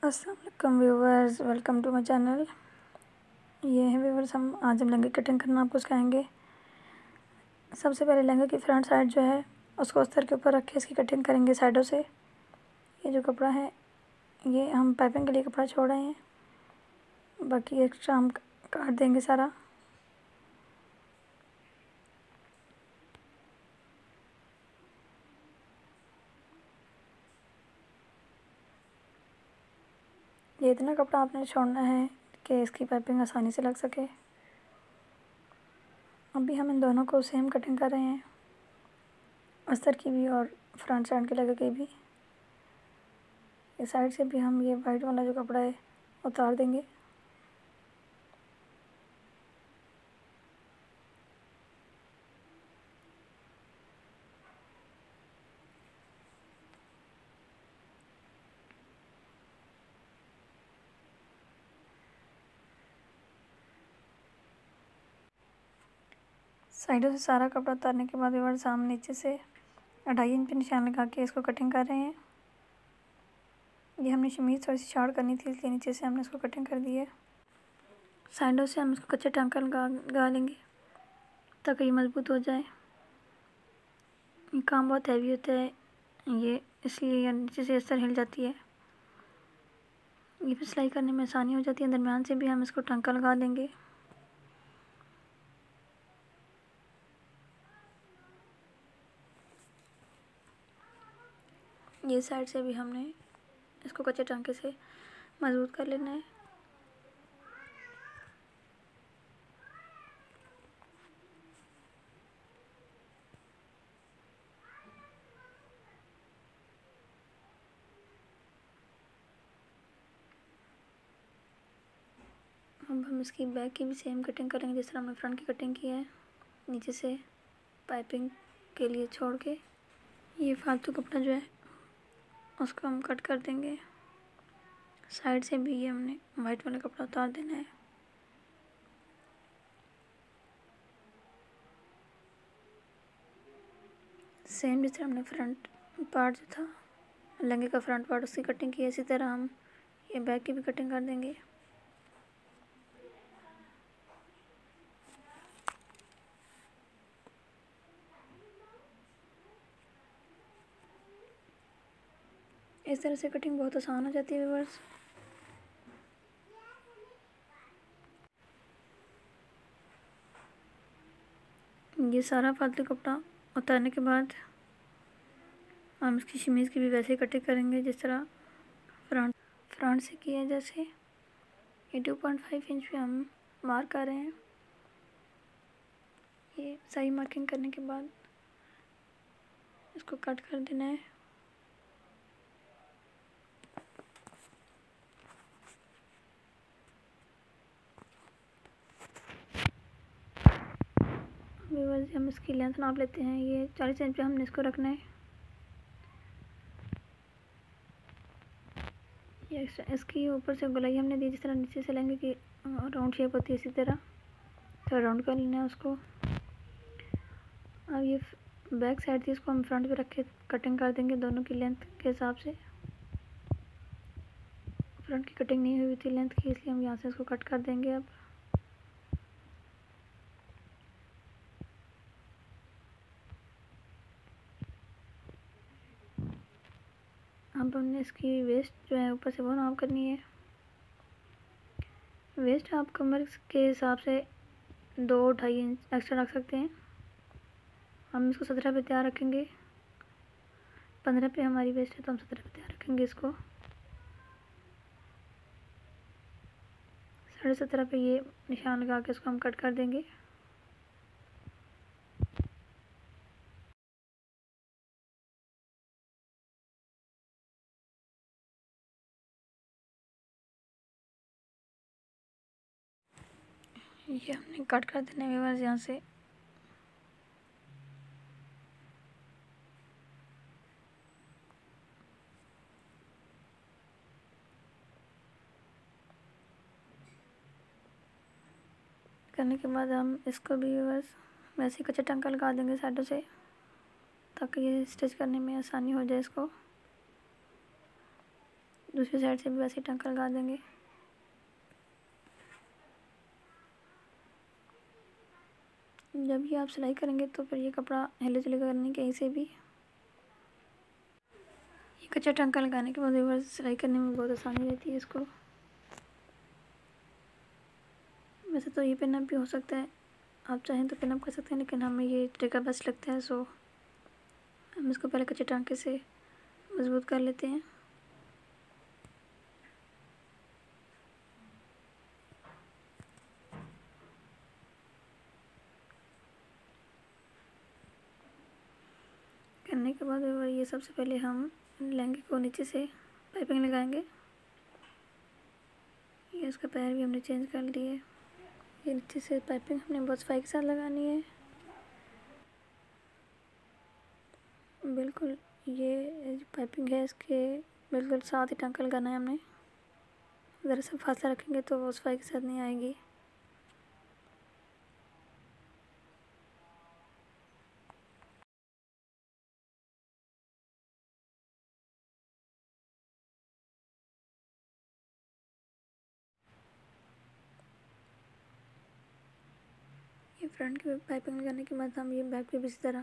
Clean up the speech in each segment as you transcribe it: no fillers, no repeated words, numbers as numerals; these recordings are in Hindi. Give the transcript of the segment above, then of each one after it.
अस्सलाम वालेकुम viewers, welcome to my channel. ये है व्यूवर्स, हम लहंगे कटिंग करना आपको सिखाएंगे। सबसे पहले लहंगे की फ्रंट साइड जो है उसको अस्तर के ऊपर रख के इसकी कटिंग करेंगे साइडों से। ये जो कपड़ा है ये हम पाइपिंग के लिए कपड़ा छोड़ रहे हैं, बाकी एक्स्ट्रा हम काट देंगे सारा। ये इतना कपड़ा आपने छोड़ना है कि इसकी पाइपिंग आसानी से लग सके। अभी हम इन दोनों को सेम कटिंग कर रहे हैं, अस्तर की भी और फ्रंट साइड के लहंगे की भी। इस साइड से भी हम ये वाइट वाला जो कपड़ा है उतार देंगे। साइडों से सारा कपड़ा उतारने के बाद व्यूअर्स हम नीचे से 2.5 इंच पे निशान लगा के इसको कटिंग कर रहे हैं। ये हमने शमीज थोड़ी सी शॉर्ट करनी थी, इसलिए नीचे से हमने इसको कटिंग कर दी है। साइडों से हम इसको कच्चे टांका लगा लेंगे ताकि ये मज़बूत हो जाए। ये काम बहुत हैवी होता है ये, इसलिए नीचे से इस तरह हिल जाती है। ये भी सिलाई करने में आसानी हो जाती है। दरम्यान से भी हम इसको टांका लगा देंगे। ये साइड से भी हमने इसको कच्चे टांके से मजबूत कर लेना है। अब हम इसकी बैक की भी सेम कटिंग करेंगे जिस तरह हमने फ्रंट की कटिंग की है, नीचे से पाइपिंग के लिए छोड़ के। ये फालतू कपड़ा जो है उसको हम कट कर देंगे। साइड से भी ये हमने वाइट वाला कपड़ा उतार देना है। सेम जिस तरह हमने फ्रंट पार्ट जो था लहंगे का फ्रंट पार्ट उसकी कटिंग की है, इसी तरह हम ये बैक की भी कटिंग कर देंगे। इस तरह से कटिंग बहुत आसान हो जाती है व्यूअर्स। ये सारा फालतू कपड़ा उतारने के बाद हम इसकी शमीज़ की भी वैसे ही कटिंग करेंगे जिस तरह फ्रंट से किया है। जैसे ये 2.5 इंच पे हम मार्क कर रहे हैं। ये सही मार्किंग करने के बाद इसको कट कर देना है। व्यूअर्स, हम इसकी लेंथ नाप लेते हैं। ये 40 इंच पे हमने इसको रखना है। ये इसकी ऊपर से गोलाई हमने दी, जिस तरह नीचे से लहंगे की राउंड शेप होती है इसी तरह थोड़ा राउंड कर लेना है उसको। अब ये बैक साइड थी, इसको हम फ्रंट पे रख के कटिंग कर देंगे दोनों की लेंथ के हिसाब से। फ्रंट की कटिंग नहीं हुई थी लेंथ की, इसलिए हम यहाँ से इसको कट कर देंगे। अब हमने इसकी वेस्ट जो है ऊपर से वो नाप करनी है। वेस्ट आप कमर के हिसाब से 2-2.5 इंच एक्स्ट्रा रख सकते हैं। हम इसको 17 पे तैयार रखेंगे। 15 पे हमारी वेस्ट है तो हम 17 पे तैयार रखेंगे इसको। 17.5 पे ये निशान लगा के इसको हम कट कर देंगे। ये हमने कट कर देने के बाद यहाँ से करने के बाद हम इसको भी बस वैसे ही कच्चा टंका लगा देंगे साइडों से ताकि ये स्टिच करने में आसानी हो जाए इसको। दूसरी साइड से भी वैसे टांका लगा देंगे। जब ये आप सिलाई करेंगे तो फिर ये कपड़ा हिले चुलेगा नहीं कहीं से भी। ये कच्चा टांका लगाने के बाद व्यूअर्स सिलाई करने में बहुत आसानी रहती है इसको। वैसे तो ये पिन अप भी हो सकता है, आप चाहें तो पिन अप कर सकते हैं, लेकिन हमें ये तरीका बेस्ट लगता है, सो हम इसको पहले कच्चे टांके से मजबूत कर लेते हैं। करने के बाद ये सबसे पहले हम लहंगे को नीचे से पाइपिंग लगाएंगे। ये इसका पैर भी हमने चेंज कर लिया है। ये नीचे से पाइपिंग हमने बहुत सफाई के साथ लगानी है। बिल्कुल ये पाइपिंग है इसके बिल्कुल साथ ही टांका लगाना है हमने। ज़रा सा फासला रखेंगे तो वो सफाई के साथ नहीं आएगी। ये फ्रंट की पाइपिंग लगाने के बाद हम ये बैक पे भी इसी तरह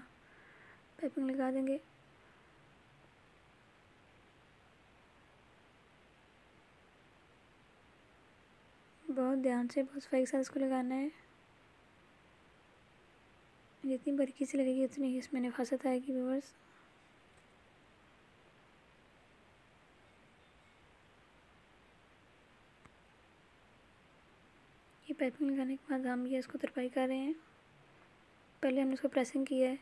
पाइपिंग लगा देंगे। बहुत ध्यान से बहुत सफाई के साथ इसको लगाना है। जितनी बारीकी से लगेगी उतनी ही इसमें नफासत आएगी व्यूअर्स। ये पाइपिंग लगाने के बाद हम ये इसको तरपाई कर रहे हैं। पहले हमने इसको प्रेसिंग किया है,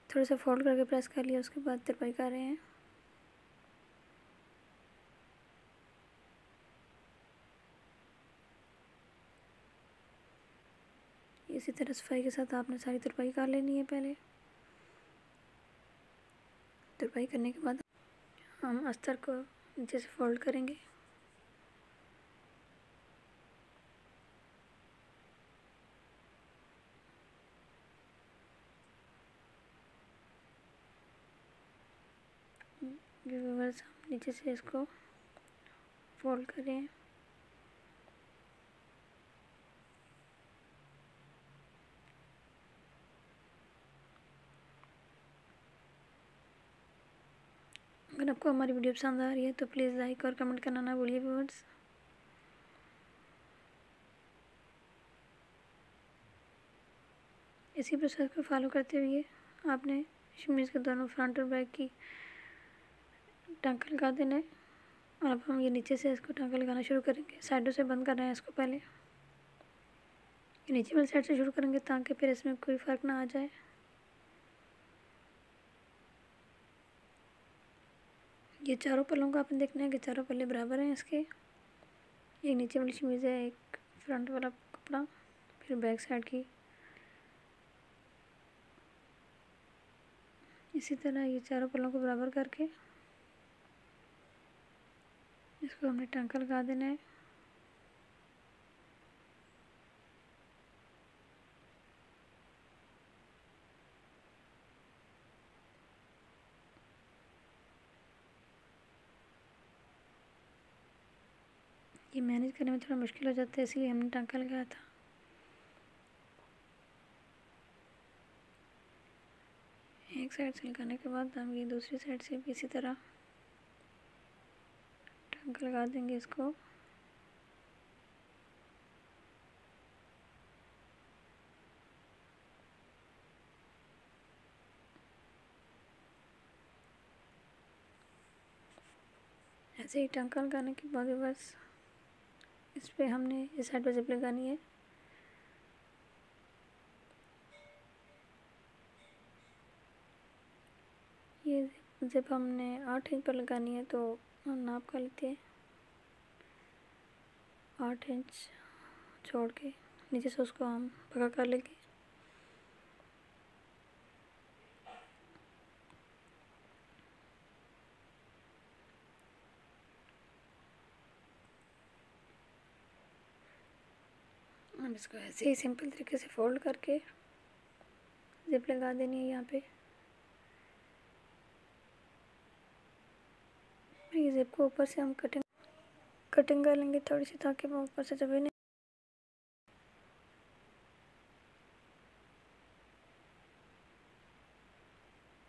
थोड़ा सा फोल्ड करके प्रेस कर लिया, उसके बाद तरपाई कर रहे हैं। इसी तरह सफाई के साथ आपने सारी तरपाई कर लेनी है। पहले तरपाई करने के बाद हम अस्तर को नीचे से फोल्ड करेंगे। व्यूअर्स हम नीचे से इसको फोल्ड करें। अगर आपको हमारी वीडियो पसंद आ रही है तो प्लीज़ लाइक और कमेंट करना ना भूलिए व्यूअर्स। इसी प्रोसेस को फॉलो करते हुए आपने शमीज़ के दोनों फ्रंट और बैक की टांका लगा देना है। और अब हम ये नीचे से इसको टांका लगाना शुरू करेंगे। साइडों से बंद कर रहे हैं इसको। पहले ये नीचे वाली साइड से शुरू करेंगे ताकि फिर इसमें कोई फ़र्क ना आ जाए। ये चारों पल्लों को आपने देखना है कि चारों पल्ले बराबर हैं इसके। एक नीचे वाली शमीज़ है, एक फ्रंट वाला कपड़ा, फिर बैक साइड की। इसी तरह ये चारों पल्लों को बराबर करके इसको हमने टांका लगा देना है। ये मैनेज करने में थोड़ा मुश्किल हो जाता है, इसलिए हमने टांका लगाया था। एक साइड से लगाने के बाद हम ये दूसरी साइड से भी इसी तरह टांका लगा देंगे इसको। ऐसे ही टांका लगाने के बाद बस इस पर हमने इस साइड पर जिप लगानी है। ये जिप हमने 8 इंच पर लगानी है, तो हम नाप कर लेते हैं। 8 इंच छोड़ के नीचे से उसको हम पका कर लेंगे। हम इसको ऐसे ही सिंपल तरीके से फोल्ड करके जिप लगा देनी है यहाँ पे। ये ज़िप को ऊपर से हम कटिंग कर लेंगे थोड़ी सी, ताकि वो ऊपर से जबे नहीं।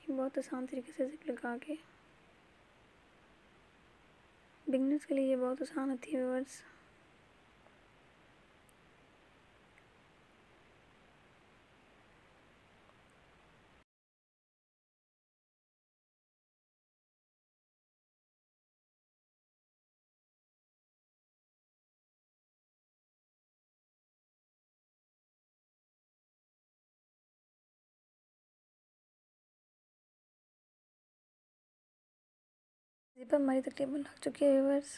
बहुत आसान तरीके से ज़िप लगा के, बिगनर्स के लिए ये बहुत आसान होती है व्यूअर्स। ज़िप हमारी तकरीबन लग चुकी है व्यूअर्स।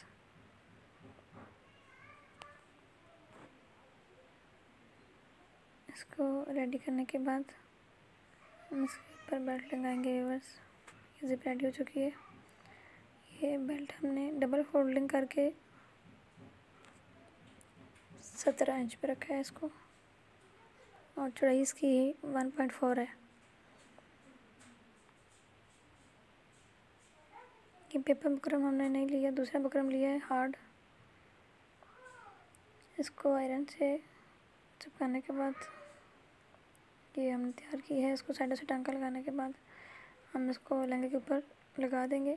इसको रेडी करने के बाद हम इसके ऊपर बेल्ट लगाएंगे व्यूअर्स। ये ज़िप रेडी हो चुकी है। ये बेल्ट हमने डबल फोल्डिंग करके 17 इंच पे रखा है इसको, और चौड़ाई इसकी 1.4 है। ये पेपर बुकरम हमने नहीं लिया, दूसरा बुकरम लिया है हार्ड। इसको आयरन से चिपकाने के बाद ये हमने तैयार की है। इसको साइडों से टांका लगाने के बाद हम इसको लहंगे के ऊपर लगा देंगे।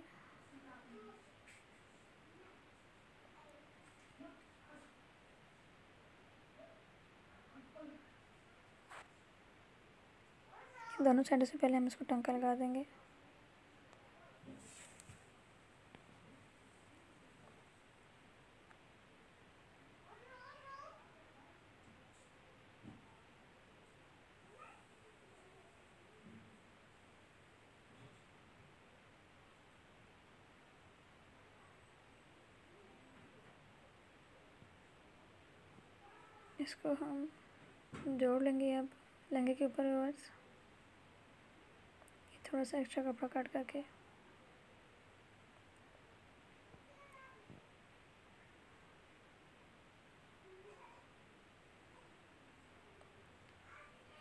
दोनों साइडों से पहले हम इसको टांका लगा देंगे। इसको हम जोड़ लेंगे अब लहंगे के ऊपर व्यूअर्स। थोड़ा सा एक्स्ट्रा कपड़ा काट करके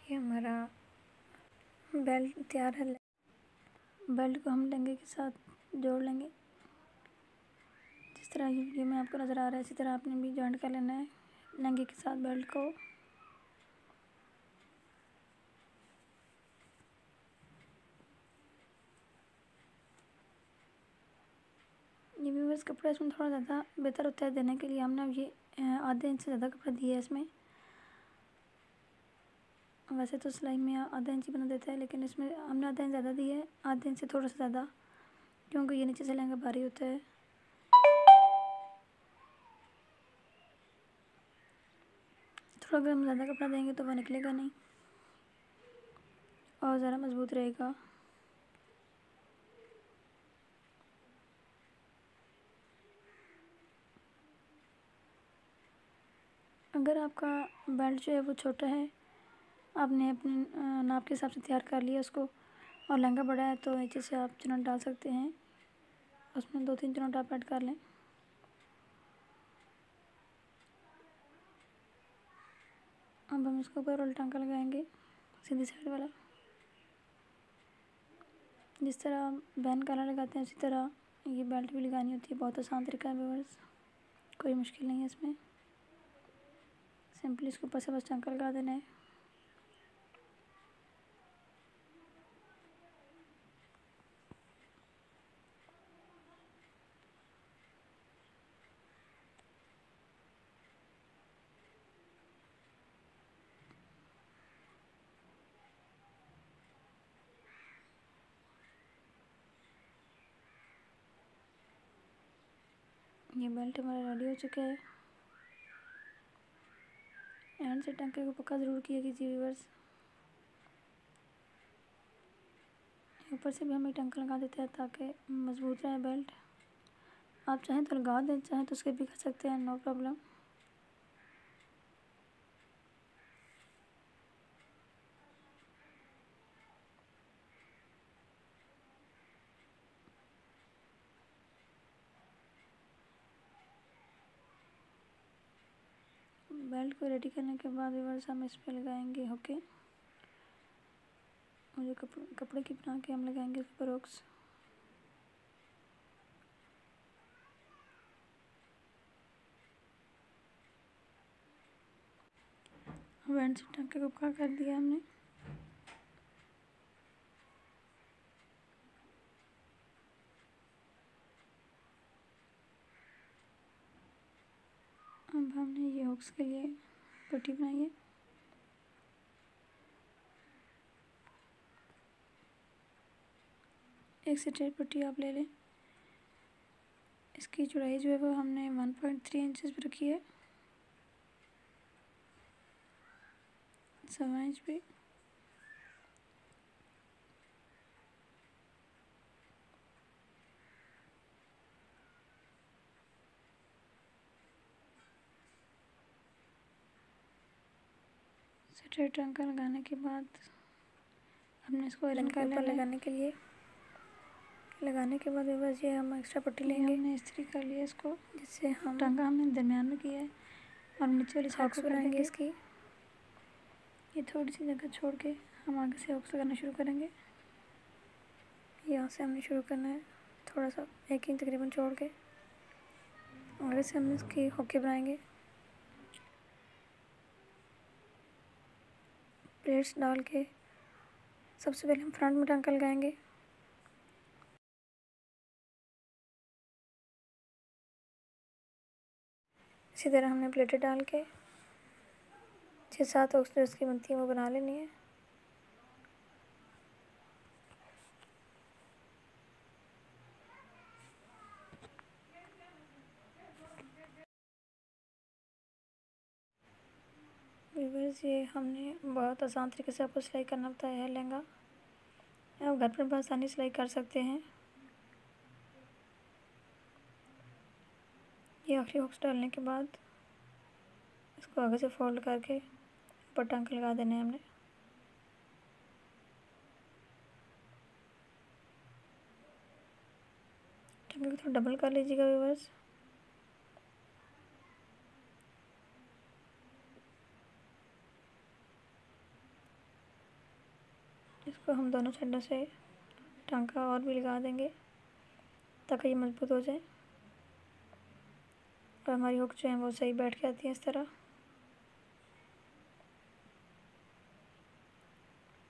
ये हमारा बेल्ट तैयार है। बेल्ट को हम लहंगे के साथ जोड़ लेंगे। जिस तरह ये वीडियो में आपको नज़र आ रहा है, इसी तरह आपने भी जॉइंट कर लेना है लहंगे के साथ बेल्ट को। ये व्यूअर्स कपड़ा इसमें थोड़ा ज़्यादा बेहतर होता है देने के लिए। हमने अब ये आधे इंच से ज़्यादा कपड़ा दिया है इसमें। वैसे तो सिलाई में आधा इंच ही बना देता है, लेकिन इसमें हमने आधा इंच ज़्यादा दिया है, आधे इंच से थोड़ा सा ज़्यादा, क्योंकि ये नीचे से लहंगा भारी होता है। थोड़ा अगर हम ज़्यादा कपड़ा देंगे तो वो निकलेगा नहीं और ज़रा मज़बूत रहेगा। अगर आपका बेल्ट जो है वो छोटा है, आपने अपने नाप के हिसाब से तैयार कर लिया उसको, और लहंगा बड़ा है, तो नीचे से आप चुन्नट डाल सकते हैं। उसमें 2-3 चुन्नट आप ऐड कर लें। अब हम इसके ऊपर रोल टांका लगाएंगे, सीधी साइड वाला। जिस तरह बैन काला लगाते हैं उसी तरह ये बेल्ट भी लगानी होती है। बहुत आसान तरीका है व्यूअर्स, कोई मुश्किल नहीं है इसमें। सिंपली इसके ऊपर से बस टांका लगा देना है। ये बेल्ट हमारा रेडी हो चुका है। एंड से टांके को पक्का ज़रूर किया कीजिए व्यूअर्स। ऊपर से भी हम एक टांका लगा देते हैं ताकि मज़बूत रहे बेल्ट। आप चाहें तो लगा दें, चाहें तो उसके भी कर सकते हैं, नो प्रॉब्लम। बेल्ट को रेडी करने के बाद व्यूअर्स हम इस पर लगाएंगे हुकें, और जो कपड़े की बना के हम लगाएंगे इस पर हुक्स। बैंड से टांके को पक्का कर दिया हमने। अब हमने ये हुक्स के लिए पट्टी बनाई है। एक स्ट्रेट पट्टी आप ले लें। इसकी चौड़ाई जो है वो हमने 1.3 इंचज़ पर रखी है, 1.25 इंच पे। स्ट्रेट टांका लगाने के बाद हमने इसको आयरन के ऊपर लगाने के लिए बस ये हम एक्स्ट्रा पट्टी लेंगे। हमने इस्त्री कर लिया इसको, जिससे हम टांका हमने दरमियान में किया है और नीचे वाली साइड को बनाएंगे इसकी। ये थोड़ी सी जगह छोड़ के हम आगे से हुक्स लगाना शुरू करेंगे। यहाँ से हमने शुरू करना है, थोड़ा सा 1 इंच तकरीबन छोड़ के आगे से हम इसकी हुक्के बनाएंगे। प्लेट्स डाल के सबसे पहले हम फ्रंट में टांका लगाएंगे। इसी तरह हमने प्लेटें डाल के 6-7 हुक्स जो इसकी बनती है वो बना लेनी है। व्यूअर्स, ये हमने बहुत आसान तरीके से आपको सिलाई करना बताया है लहंगा। आप घर पर भी आसानी सिलाई कर सकते हैं। ये आखिरी हुक्स डालने के बाद इसको आगे से फोल्ड करके ऊपर टांके लगा देने हैं हमने। टांके को थोड़ा डबल कर लीजिएगा व्यूअर्स। इसको हम दोनों साइडों से टांका और भी लगा देंगे ताकि ये मजबूत हो जाए और हमारी हुक जो है वो सही बैठ के आती है इस तरह।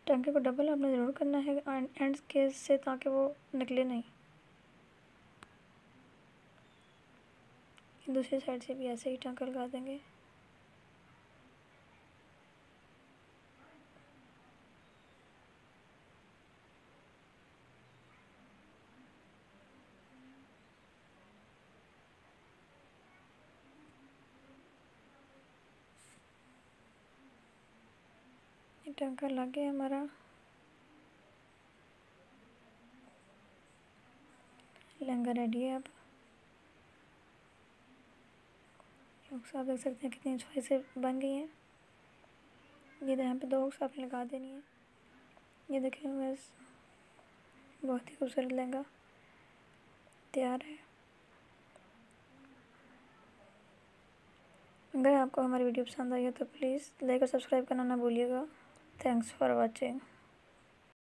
टांके को डबल आपने ज़रूर करना है एंड्स के से, ताकि वो निकले नहीं। दूसरी साइड से भी ऐसे ही टांका लगा देंगे। ये टांका लग गया हमारा। लहंगा रेडी है। अब हुक्स आप देख सकते हैं कितनी अच्छाई से बन गई हैं। ये यहाँ पे 2 हुक्स आपने लगा देनी है। ये देखें बस, बहुत ही खूबसूरत लहंगा तैयार है। अगर आपको हमारी वीडियो पसंद आई है तो प्लीज़ लाइक और सब्सक्राइब करना ना भूलिएगा। Thanks for watching.